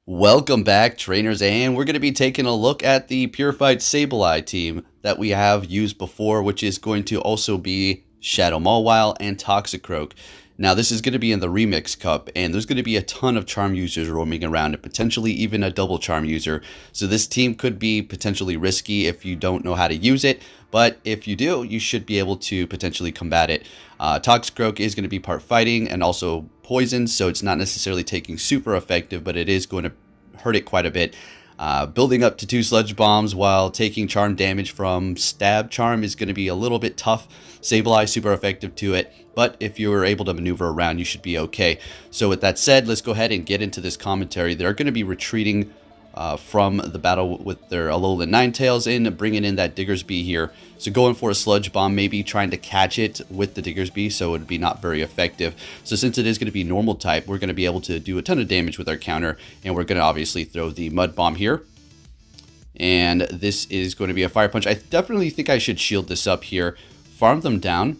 Welcome back, trainers, and we're going to be taking a look at the Purified Sableye team that we have used before, which is going to also be Shadow Mawile and Toxicroak. Now, this is going to be in the Remix Cup, and there's going to be a ton of charm users roaming around, and potentially even a double charm user. So this team could be potentially risky if you don't know how to use it, but if you do, you should be able to potentially combat it. Toxicroak is going to be part fighting and also poison, so it's not necessarily taking super effective, but it is going to hurt it quite a bit. Building up to 2 Sludge Bombs while taking charm damage from Stab Charm is going to be a little bit tough. Sableye super effective to it, but if you're able to maneuver around, you should be okay. So with that said, let's go ahead and get into this commentary. They're going to be retreating from the battle with their Alolan Ninetales in, bringing in that Diggersby here. So going for a Sludge Bomb, maybe trying to catch it with the Diggersby, so it would be not very effective. So since it is going to be normal type, we're going to be able to do a ton of damage with our counter, and we're going to obviously throw the Mud Bomb here. And this is going to be a Fire Punch. I definitely think I should shield this up here, farm them down.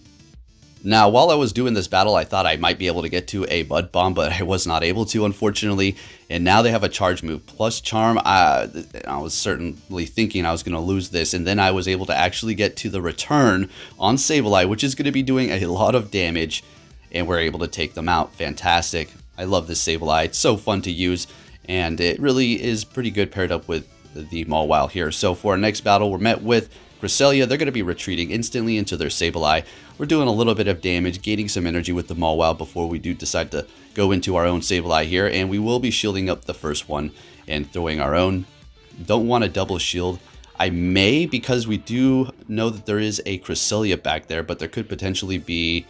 Now, while I was doing this battle, I thought I might be able to get to a Mud Bomb, but I was not able to, unfortunately. And now they have a Charge move plus Charm. I was certainly thinking I was going to lose this, and then I was able to actually get to the return on Sableye, which is going to be doing a lot of damage, and we're able to take them out. Fantastic. I love this Sableye. It's so fun to use, and it really is pretty good paired up with the Mawile here. So for our next battle, we're met with Cresselia. They're going to be retreating instantly into their Sableye. We're doing a little bit of damage, gaining some energy with the Mawile before we do decide to go into our own Sableye here, and we will be shielding up the first one and throwing our own. Don't want a double shield. I may, because we do know that there is a Cresselia back there, but there could potentially be...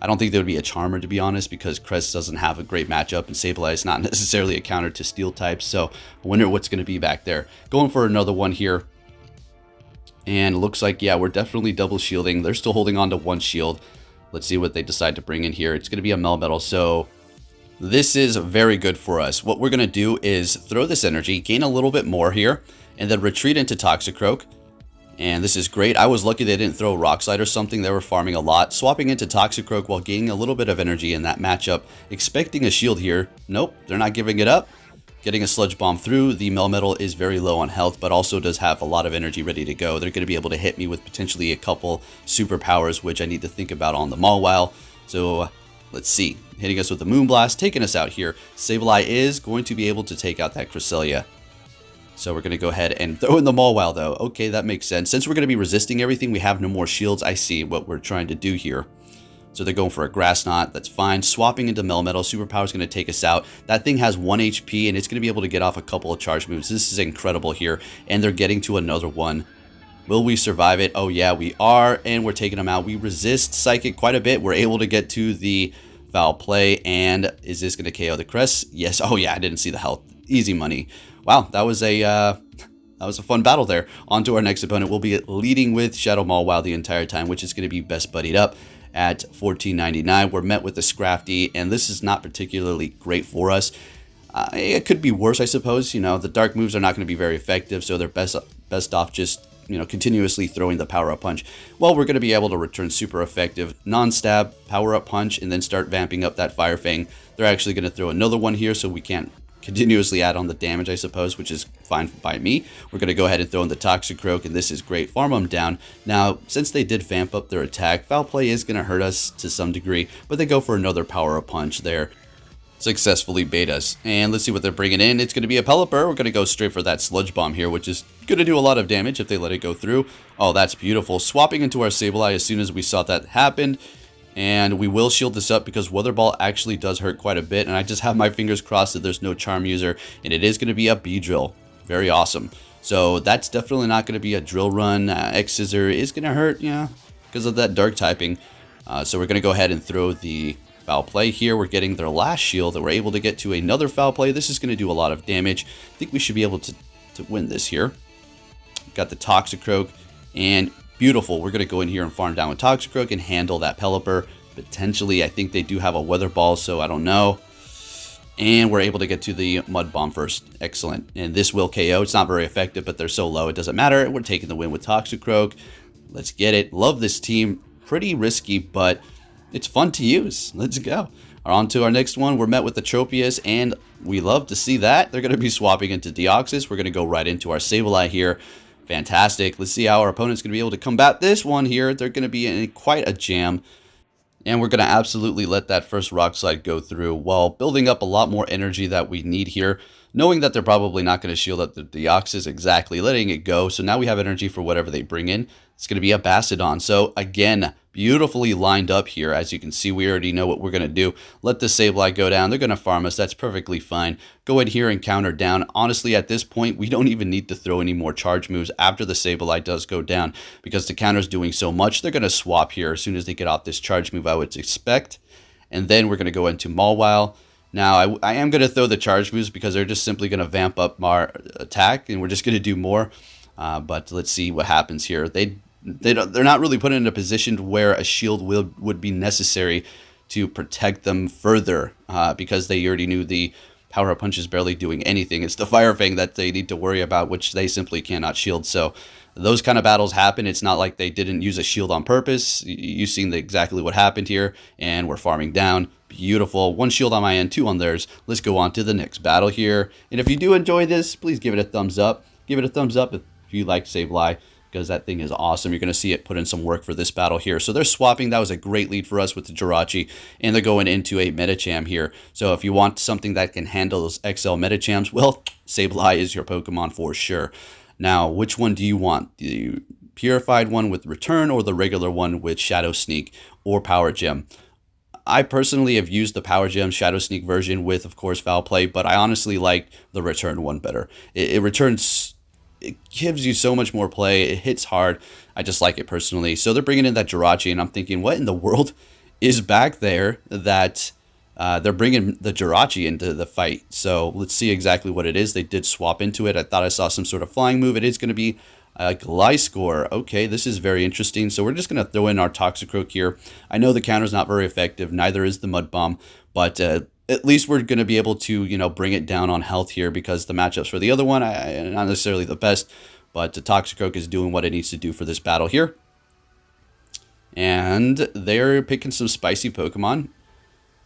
I don't think there would be a Charmer, to be honest, because Cress doesn't have a great matchup, and Sableye is not necessarily a counter to Steel types, so I wonder what's going to be back there. Going for another one here. And it looks like, yeah, we're definitely double shielding. They're still holding on to 1 shield. Let's see what they decide to bring in here. It's going to be a Melmetal, so this is very good for us. What we're going to do is throw this energy, gain a little bit more here, and then retreat into Toxicroak. And this is great. I was lucky they didn't throw Rock Slide or something. They were farming a lot. Swapping into Toxicroak while gaining a little bit of energy in that matchup. Expecting a shield here. Nope, they're not giving it up. Getting a Sludge Bomb through. The Melmetal is very low on health, but also does have a lot of energy ready to go. They're going to be able to hit me with potentially a couple superpowers, which I need to think about on the Mawile. So let's see. Hitting us with the Moonblast, taking us out here. Sableye is going to be able to take out that Cresselia. So we're going to go ahead and throw in the Mawile, though. Okay, that makes sense. Since we're going to be resisting everything, we have no more shields. I see what we're trying to do here. So they're going for a Grass Knot. That's fine. Swapping into Melmetal. Superpower is going to take us out. That thing has 1 HP, and it's going to be able to get off a couple of charge moves. This is incredible here. And they're getting to another one. Will we survive it? Oh, yeah, we are. And we're taking them out. We resist Psychic quite a bit. We're able to get to the Foul Play. And is this going to KO the Crest? Yes. Oh, yeah, I didn't see the health. Easy money. Wow, that was a fun battle there. On to our next opponent. We'll be leading with Shadow Mawile the entire time, which is going to be best buddied up at 14.99. We're met with the Scrafty, and this is not particularly great for us. It could be worse, I suppose. You know, the dark moves are not going to be very effective, so they're best off just, you know, continuously throwing the power-up punch. Well, we're going to be able to return super effective non-stab power-up punch and then start vamping up that Fire Fang. They're actually going to throw another one here, so we can't continuously add on the damage, I suppose, which is fine by me. We're going to go ahead and throw in the Toxicroak, and this is great. Farm them down. Now, since they did vamp up their attack, Foul Play is going to hurt us to some degree, but they go for another power-up punch there. Successfully bait us. And let's see what they're bringing in. It's going to be a Pelipper. We're going to go straight for that Sludge Bomb here, which is going to do a lot of damage if they let it go through. Oh, that's beautiful. Swapping into our Sableye as soon as we saw that happened. And we will shield this up because Weather Ball actually does hurt quite a bit. And I just have my fingers crossed that there's no Charm user. And it is going to be a Beedrill. Very awesome. So that's definitely not going to be a Drill Run. X-Scissor is going to hurt, yeah, because of that Dark typing. So we're going to go ahead and throw the Foul Play here. We're getting their last shield. That we're able to get to another Foul Play. This is going to do a lot of damage. I think we should be able to win this here. Got the Toxicroak. And beautiful. We're going to go in here and farm down with Toxicroak and handle that Pelipper. Potentially, I think they do have a Weather Ball, so I don't know. And we're able to get to the Mud Bomb first. Excellent. And this will KO. It's not very effective, but they're so low, it doesn't matter. We're taking the win with Toxicroak. Let's get it. Love this team. Pretty risky, but it's fun to use. Let's go. On to our next one. We're met with the Tropius, and we love to see that. They're going to be swapping into Deoxys. We're going to go right into our Sableye here. Fantastic. Let's see how our opponent's going to be able to combat this one here. They're going to be in quite a jam. And we're going to absolutely let that first Rock Slide go through while building up a lot more energy that we need here. Knowing that they're probably not going to shield up the Deoxys, exactly, letting it go. So now we have energy for whatever they bring in. It's going to be a Bastiodon. So again, beautifully lined up here. As you can see, we already know what we're going to do. Let the Sableye go down. They're going to farm us. That's perfectly fine. Go ahead here and counter down. Honestly, at this point, we don't even need to throw any more charge moves after the Sableye does go down, because the counter's doing so much. They're going to swap here as soon as they get off this charge move, I would expect. And then we're going to go into Mawile. Now, I am going to throw the charge moves because they're just simply going to vamp up our attack, and we're just going to do more. But let's see what happens here. They're not really put in a position where a shield would be necessary to protect them further, because they already knew the Power Up Punch is barely doing anything. It's the Fire Fang that they need to worry about, which they simply cannot shield. So those kind of battles happen. It's not like they didn't use a shield on purpose. You've seen exactly what happened here, and we're farming down. Beautiful. One shield on my end, two on theirs. Let's go on to the next battle here. And if you do enjoy this, please give it a thumbs up. Give it a thumbs up if you like Sableye, because that thing is awesome. You're going to see it put in some work for this battle here. So they're swapping. That was a great lead for us with the Jirachi, and they're going into a Medicham here. So if you want something that can handle those XL Medichams, well, Sableye is your Pokemon for sure. Now, which one do you want? The purified one with Return, or the regular one with Shadow Sneak or Power Gem? I personally have used the Power Gem Shadow Sneak version with, of course, Foul Play, but I honestly like the Return one better. It returns, it gives you so much more play. It hits hard. I just like it personally. So they're bringing in that Jirachi, and I'm thinking, what in the world is back there that they're bringing the Jirachi into the fight? So let's see exactly what it is. They did swap into it. I thought I saw some sort of flying move. It is going to be Gliscor. Okay, this is very interesting. So we're just going to throw in our Toxicroak here. I know the counter's not very effective. Neither is the Mud Bomb. But at least we're going to be able to, bring it down on health here, because the matchups for the other one, not necessarily the best. But the Toxicroak is doing what it needs to do for this battle here. And they're picking some spicy Pokemon.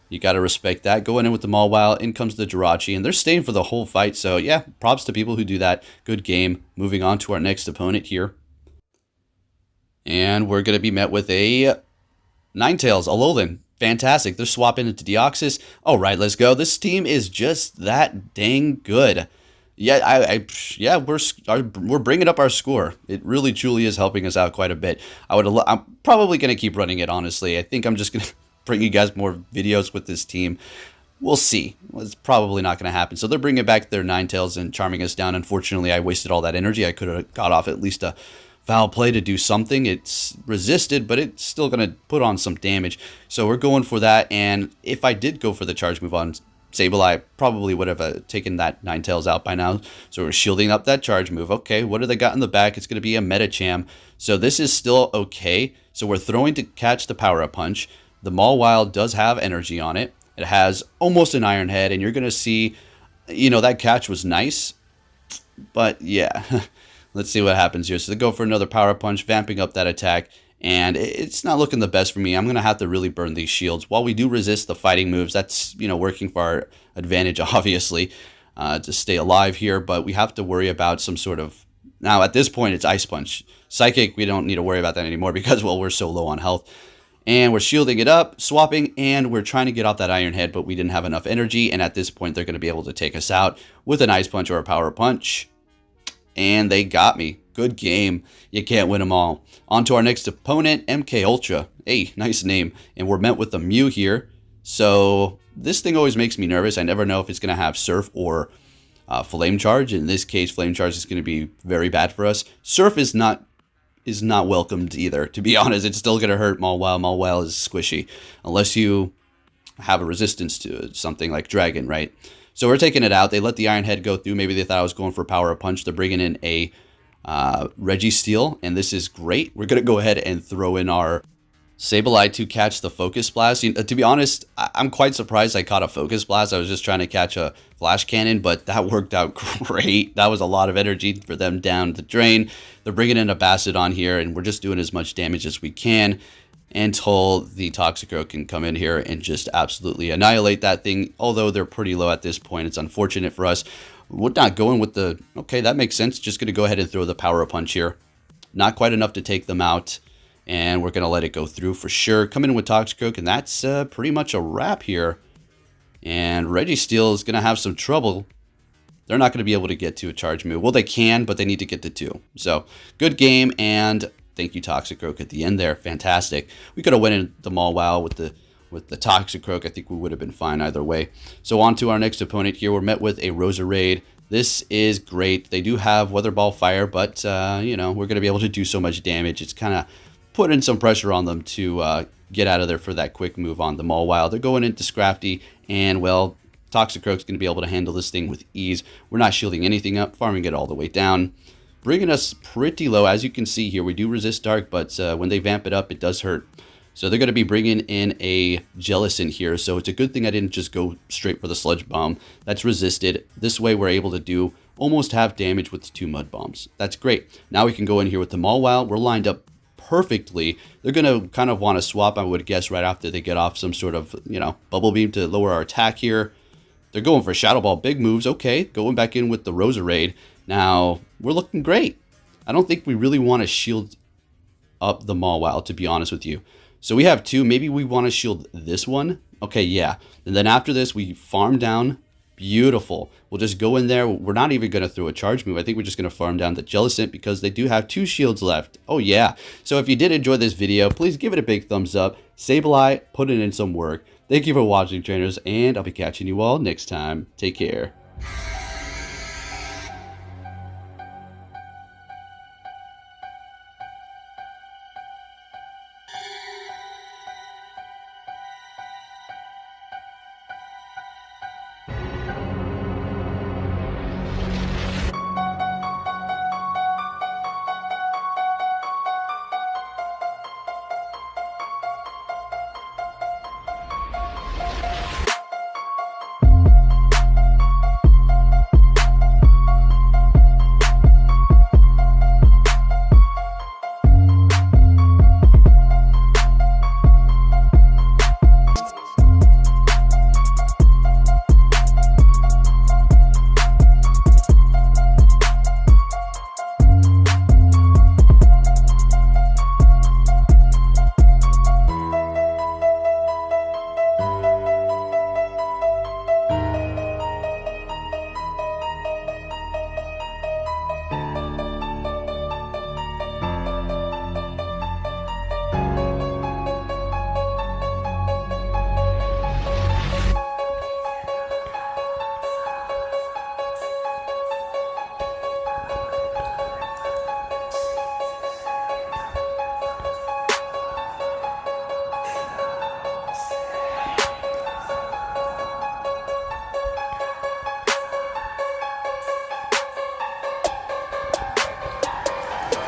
You got to respect that. Going in with the Mawile, in comes the Jirachi, and they're staying for the whole fight. So yeah, props to people who do that. Good game. Moving on to our next opponent here. And we're going to be met with a Ninetales, Alolan. Fantastic. They're swapping into Deoxys. All right, let's go. This team is just that dang good. Yeah, we're bringing up our score. It really truly is helping us out quite a bit. I'm probably going to keep running it, honestly. I think I'm just going to bring you guys more videos with this team. We'll see. It's probably not going to happen. So they're bringing back their Ninetales and charming us down. Unfortunately, I wasted all that energy. I could have got off at least a Foul Play to do something. It's resisted, but it's still going to put on some damage. So we're going for that. And if I did go for the charge move on Sableye, probably would have taken that Ninetales out by now. So we're shielding up that charge move. Okay, what do they got in the back? It's going to be a Medicham. So this is still okay. So we're throwing to catch the Power Up Punch. The Mawile does have energy on it. It has almost an Iron Head, and you're going to see, that catch was nice. But yeah, let's see what happens here. So they go for another Power Punch, vamping up that attack, and it's not looking the best for me. I'm going to have to really burn these shields. While we do resist the fighting moves, that's, working for our advantage, obviously, to stay alive here. But we have to worry about some sort of... Now, at this point, it's Ice Punch. Psychic, we don't need to worry about that anymore because, well, we're so low on health. And we're shielding it up, swapping, and we're trying to get off that Iron Head, but we didn't have enough energy. And at this point, they're going to be able to take us out with an Ice Punch or a Power Punch. And they got me. Good game. You can't win them all. On to our next opponent, MK Ultra. Hey, nice name. And we're met with the Mew here. So this thing always makes me nervous. I never know if it's going to have Surf or Flame Charge. In this case, Flame Charge is going to be very bad for us. Surf is not welcomed either. To be honest, it's still going to hurt Mawile. Mawile is squishy. Unless you have a resistance to something like Dragon, right? So we're taking it out. They let the Iron Head go through. Maybe they thought I was going for Power Up Punch. They're bringing in a Registeel, and this is great. We're going to go ahead and throw in our Sableye to catch the Focus Blast. To be honest, I'm quite surprised I caught a Focus Blast. I was just trying to catch a Flash Cannon, but that worked out great. That was a lot of energy for them down the drain. They're bringing in a Bastiodon here, and we're just doing as much damage as we can. until the Toxicroak can come in here and just absolutely annihilate that thing. Although they're pretty low at this point, it's unfortunate for us. We're not going with the, okay, that makes sense. Just going to go ahead and throw the Power Punch here. Not quite enough to take them out, and we're going to let it go through for sure. Coming in with Toxicroak, and that's pretty much a wrap here. And Registeel is going to have some trouble. They're not going to be able to get to a charge move. Well, they can, but they need to get to 2. So, good game, and thank you, Toxicroak, at the end there. Fantastic. We could have went in the Mawile with the Toxicroak. I think we would have been fine either way. So, on to our next opponent here. We're met with a Roserade. This is great. They do have Weather Ball Fire, but, you know, we're going to be able to do so much damage. It's kind of putting some pressure on them to get out of there for that quick move on the Mawile. They're going into Scrafty, and, well, Toxicroak's going to be able to handle this thing with ease. We're not shielding anything up, farming it all the way down, bringing us pretty low. As you can see here, we do resist Dark, but when they vamp it up, it does hurt. So they're going to be bringing in a Jellicent here, so it's a good thing I didn't just go straight for the Sludge Bomb. That's resisted. This way we're able to do almost half damage with 2 Mud Bombs. That's great. Now we can go in here with the Mawile. We're lined up perfectly. They're going to kind of want to swap, I would guess, right after they get off some sort of, you know, Bubble Beam to lower our attack here. They're going for Shadow Ball, big moves. Okay, going back in with the Roserade. Now, we're looking great. I don't think we really want to shield up the Mawile, to be honest with you. So we have 2. Maybe we want to shield this one. Okay, yeah. And then after this, we farm down. Beautiful. We'll just go in there. We're not even going to throw a charge move. I think we're just going to farm down the Jellicent because they do have 2 shields left. Oh, yeah. So if you did enjoy this video, please give it a big thumbs up. Sableye, put it in some work. Thank you for watching, trainers, and I'll be catching you all next time. Take care.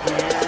Yeah.